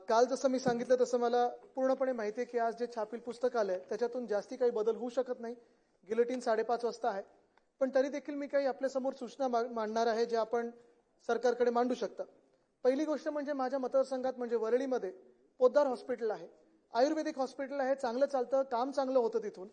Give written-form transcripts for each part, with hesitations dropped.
काल जसं मी सांगितलं तसं मला पूर्णपणे माहिती आहे की आज जे छापील पुस्तक आलंय त्याच्यातून जास्ती काही बदल होऊ शकत नाही. गिलेटिन 5:30 वाजता आहे, पण तरी देखील मी काही आपल्या समोर सूचना मांडणार आहे जे आपण सरकारकडे मांडू शकता. पहिली गोष्ट म्हणजे माझ्या मतदारसंघात म्हणजे वरळीमध्ये पोद्दार हॉस्पिटल आहे, आयुर्वेदिक हॉस्पिटल आहे, चांगलं चालतं, काम चांगलं होतं तिथून.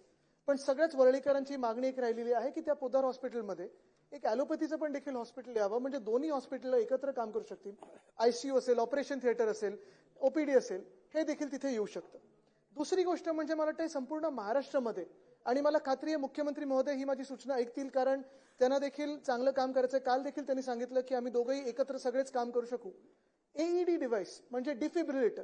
पण सगळ्याच वरळीकरांची मागणी एक राहिलेली आहे की त्या पोद्दार हॉस्पिटलमध्ये एक ॲलोपॅथीचं पण देखील हॉस्पिटल यावं, म्हणजे दोन्ही हॉस्पिटल एकत्र काम करू शकतील. आयसीयू असेल, ऑपरेशन थिएटर असेल, ओपीडी असेल, हे देखील तिथे येऊ शकतं. दुसरी गोष्ट म्हणजे मला वाटतं संपूर्ण महाराष्ट्रामध्ये, आणि मला खात्री आहे मुख्यमंत्री महोदय ही माझी सूचना ऐकतील, कारण त्यांना देखील चांगलं काम करायचं. काल देखील त्यांनी सांगितलं की आम्ही दोघंही एकत्र सगळेच काम करू शकू. एईडी डिव्हाइस म्हणजे डिफिब्रिलेटर,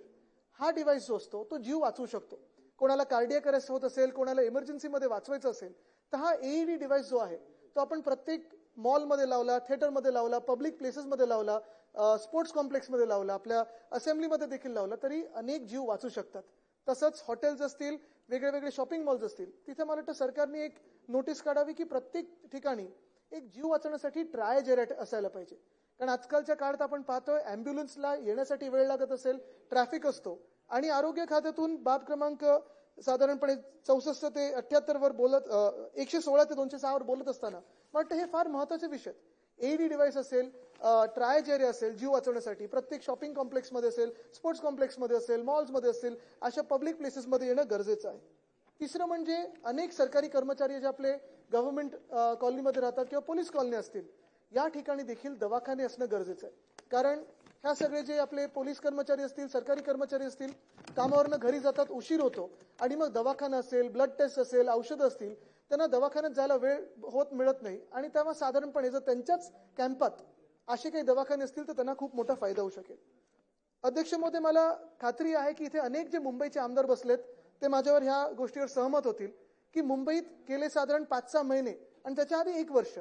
हा डिव्हाइस जो असतो तो जीव वाचवू शकतो. कोणाला कार्डियक अरेस्ट होत असेल, कोणाला इमर्जन्सीमध्ये वाचवायचं असेल, तर हा एईडी डिव्हाइस जो आहे तो आपण प्रत्येक मॉलमध्ये लावला, थिएटरमध्ये लावला, पब्लिक प्लेसेसमध्ये लावला, स्पोर्ट्स कॉम्प्लेक्समध्ये लावला, आपल्या असेंब्लीमध्ये देखील लावला, तरी अनेक जीव वाचू शकतात. तसंच हॉटेल्स असतील, वेगळे वेगळे शॉपिंग मॉल्स असतील, तिथे मला वाटतं सरकारने एक नोटीस काढावी की प्रत्येक ठिकाणी एक जीव वाचवण्यासाठी ट्राय जेरेट असायला पाहिजे. कारण आजकालच्या काळात आपण पाहतोय ॲम्ब्युलन्सला येण्यासाठी वेळ लागत असेल, ट्रॅफिक असतो, आणि आरोग्य खात्यातून बाब क्रमांक साधारणपणे 64 ते 78 वर बोलत 116 ते 206 वर बोलत असताना वाटतं हे फार महत्त्वाचे विषय. एईडी डिव्हाइस असेल, ट्राय जेरे असेल, जीव वाचवण्यासाठी प्रत्येक शॉपिंग कॉम्प्लेक्समध्ये असेल, स्पोर्ट्स कॉम्प्लेक्समध्ये असेल, मॉल्समध्ये असेल, अशा पब्लिक प्लेसेसमध्ये येणं गरजेचं आहे. तिसरं म्हणजे अनेक सरकारी कर्मचारी जे आपले गव्हर्नमेंट कॉलनीमध्ये राहतात किंवा पोलीस कॉलनी असतील, या ठिकाणी देखील दवाखाने असणं गरजेचं आहे. कारण ह्या सगळे जे आपले पोलीस कर्मचारी असतील, सरकारी कर्मचारी असतील, कामावरनं घरी जातात, उशीर होतो, आणि मग दवाखाना असेल, ब्लड टेस्ट असेल, औषधं असतील, त्यांना दवाखान्यात जायला वेळ मिळत नाही. आणि तेव्हा साधारणपणे जर त्यांच्याच कॅम्पात असे काही दवाखाने असतील तर त्यांना खूप मोठा फायदा होऊ शकेल. अध्यक्ष महोदय, मला खात्री आहे की इथे अनेक जे मुंबईचे आमदार बसलेत ते माझ्यावर ह्या गोष्टीवर सहमत होतील की मुंबईत गेले साधारण 5-6 महिने आणि त्याच्या आधी 1 वर्ष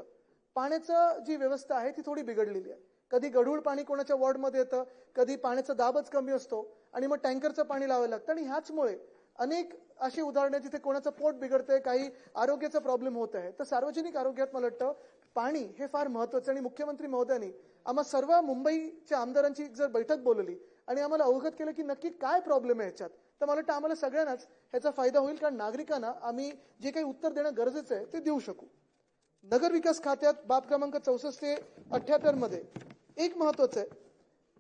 पाण्याची जी व्यवस्था आहे ती थोडी बिघडलेली आहे. कधी गढूळ पाणी कोणाच्या वॉर्डमध्ये येतं, कधी पाण्याचा दाबच कमी असतो आणि मग टँकरचं पाणी लावायला लागतं. आणि ह्याचमुळे अनेक अशी उदाहरणं जिथे कोणाचं पोट बिघडतंय, काही आरोग्याचा प्रॉब्लेम होत आहे. तर सार्वजनिक आरोग्यात मला वाटतं पाणी हे फार महत्त्वाचं. आणि मुख्यमंत्री महोदयांनी आम्हा सर्व मुंबईच्या आमदारांची जर बैठक बोलवली आणि आम्हाला अवगत केलं की नक्की काय प्रॉब्लेम आहे ह्याच्यात, तर मला वाटतं आम्हाला सगळ्यांनाच ह्याचा फायदा होईल. कारण नागरिकांना आम्ही जे काही उत्तर देणं गरजेचं आहे ते देऊ शकू. नगर विकास खात्यात बाब क्रमांक 64 ते 78 मध्ये एक महत्त्वाचं आहे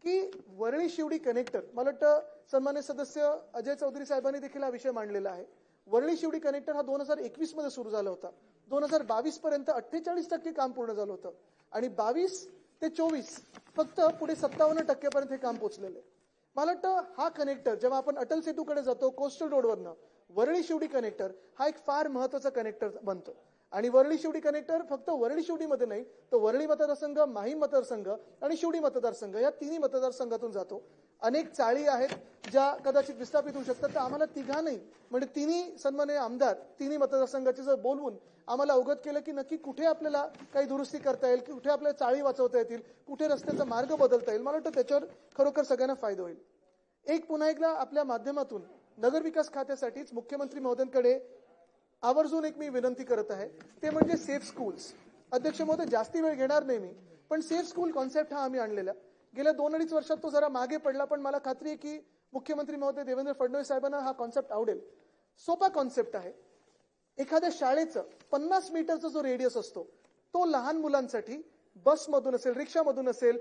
की वरळी शिवडी कनेक्टर, मला वाटतं सन्मान्य सदस्य अजय चौधरी साहेबांनी देखील हा विषय मांडलेला आहे. वरळी शिवडी कनेक्टर हा 2021 मध्ये सुरू झाला होता. 2022 पर्यंत 48% काम पूर्ण झालं होतं आणि 22 ते 24 फक्त पुढे 57% पर्यंत हे काम पोहोचलेलं आहे. मला वाटतं हा कनेक्टर जेव्हा आपण अटल सेतूकडे जातो कोस्टल रोडवरनं, वरळी शिवडी कनेक्टर हा एक फार महत्त्वाचा कनेक्टर बनतो. आणि वरळी शिवडी कनेक्टर फक्त वरळी शिवडीमध्ये नाही, तो वरळी मतदारसंघ, माहीम मतदारसंघ आणि शिवडी मतदारसंघ या तिन्ही मतदारसंघातून जातो. अनेक चाळी आहेत ज्या कदाचित विस्थापित होऊ शकतात. तर आम्हाला तिघांनाही म्हणजे तिन्ही सन्माननीय आमदार तिन्ही मतदारसंघाचे जर बोलवून आम्हाला अवगत केलं की नक्की कुठे आपल्याला काही दुरुस्ती करता येईल, कुठे आपल्याला चाळी वाचवता येतील, कुठे रस्त्याचा मार्ग बदलता येईल, मला वाटतं त्याच्यावर खरोखर सगळ्यांना फायदा होईल. पुन्हा एकदा आपल्या माध्यमातून नगर विकास खात्यासाठीच मुख्यमंत्री महोदयांकडे आवर्जून एक मी विनंती करत आहे, ते म्हणजे सेफ स्कूल्स. अध्यक्ष महोदय, जास्ती वेळ घेणार नाही मी, पण सेफ स्कूल कॉन्सेप्ट हा आम्ही आणलेला. गेल्या 2-2.5 वर्षात तो जरा मागे पडला, पण मला खात्री आहे की मुख्यमंत्री महोदय देवेंद्र फडणवीस साहेबांना हा कॉन्सेप्ट आवडेल. सोपा कॉन्सेप्ट आहे. एखाद्या शाळेचं 50 मीटरचा जो रेडियस असतो तो लहान मुलांसाठी बसमधून असेल, रिक्षामधून असेल,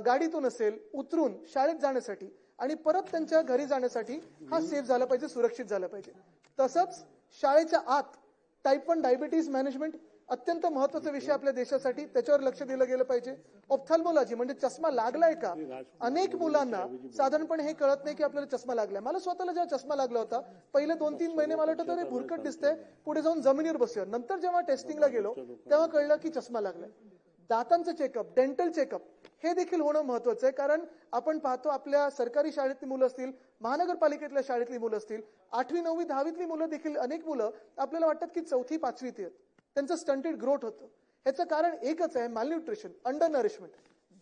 गाडीतून असेल, उतरून शाळेत जाण्यासाठी आणि परत त्यांच्या घरी जाण्यासाठी हा सेफ झाला पाहिजे, सुरक्षित झाला पाहिजे. तसंच शाळेच्या आत टाईप 1 डायबिटीज मॅनेजमेंट अत्यंत महत्त्वाचा विषय आपल्या देशासाठी, त्याच्यावर लक्ष दिलं गेलं पाहिजे. ऑप्थॅल्मॉलॉजी म्हणजे चष्मा लागलाय का, अनेक मुलांना साधारणपणे हे कळत नाही की आपल्याला चष्मा लागलाय. मला स्वतःला जेव्हा चष्मा लागला होता पहिले 2-3 महिने मला वाटतं तरी भुरकट दिसतंय, पुढे जाऊन जमिनीवर बसलं. नंतर जेव्हा टेस्टिंगला गेलो तेव्हा कळलं की चष्मा लागलाय. दातांचं चेकअप, डेंटल चेकअप हे देखील होणं महत्त्वाचं आहे. कारण आपण पाहतो आपल्या सरकारी शाळेतली मुलं असतील, महानगरपालिकेतल्या शाळेतली मुलं असतील, 8वी 9वी 10वीतली मुलं देखील अनेक मुलं आपल्याला वाटतात की 4थी 5वीत आहेत, त्यांचं स्टंटेड ग्रोथ होतं. ह्याचं कारण एकच आहे, मालन्यूट्रिशन, अंडर नरिशमेंट.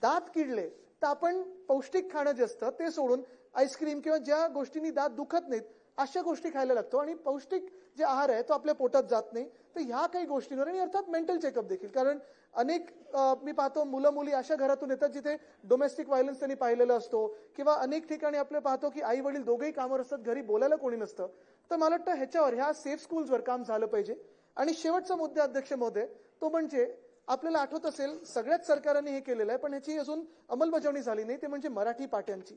दात किडले तर आपण पौष्टिक खाणं जे असतं ते सोडून आईस्क्रीम किंवा ज्या गोष्टींनी दात दुखत नाहीत अशा गोष्टी खायला लागतो आणि पौष्टिक जे आहार आहे तो आपल्या पोटात जात नाही. तर ह्या काही गोष्टींवर, आणि अर्थात मेंटल चेकअप देखील, कारण अनेक मी पाहतो मुलं मुली अशा घरातून येतात जिथे डोमेस्टिक व्हायलन्स त्यांनी पाहिलेला असतो, किंवा अनेक ठिकाणी आपले पाहतो की आई वडील दोघेही कामावर असतात, घरी बोलायला कोणी नसतं. तर मला वाटतं ह्याच्यावर, ह्या सेफ स्कूल्सवर काम झालं पाहिजे. आणि शेवटचा मुद्दा अध्यक्ष महोदय, तो म्हणजे आपल्याला आठवत असेल सगळ्याच सरकारांनी हे केलेलं आहे पण ह्याची अजून अंमलबजावणी झाली नाही, ते म्हणजे मराठी पाट्यांची.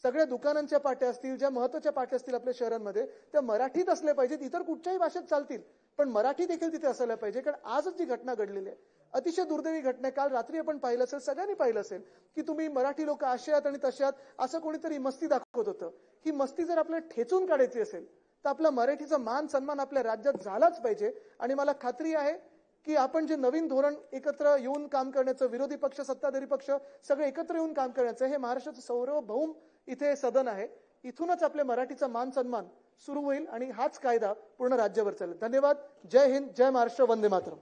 सगळ्या दुकानांच्या पाट्या असतील, ज्या महत्त्वाच्या पाट्या असतील आपल्या शहरांमध्ये, त्या मराठीत असल्या पाहिजेत. इतर कुठच्याही भाषेत चालतील पण मराठी देखील तिथे असायला पाहिजे. कारण आजच जी घटना घडलेली आहे, अतिशय दुर्दैवी घटना आहे. काल रात्री आपण पाहिलं असेल, सगळ्यांनी पाहिलं असेल की तुम्ही मराठी लोक असे आहात आणि तसे आहात असं कोणीतरी मस्ती दाखवत होतं. ही मस्ती जर आपल्याला ठेचून काढायची असेल तर आपला मराठीचा मान सन्मान आपल्या राज्यात झालाच पाहिजे. आणि मला खात्री आहे की आपण जे नवीन धोरण एकत्र येऊन काम करण्याचं, विरोधी पक्ष सत्ताधारी पक्ष सगळे एकत्र येऊन काम करण्याचं, हे महाराष्ट्राचं सार्वभौम इथे सदन आहे. इथूनच आपल्या मराठीचा मान सन्मान सुरू होईल आणि हाच कायदा पूर्ण राज्यावर चालेल. धन्यवाद. जय हिंद, जय महाराष्ट्र, वंदे मातरम.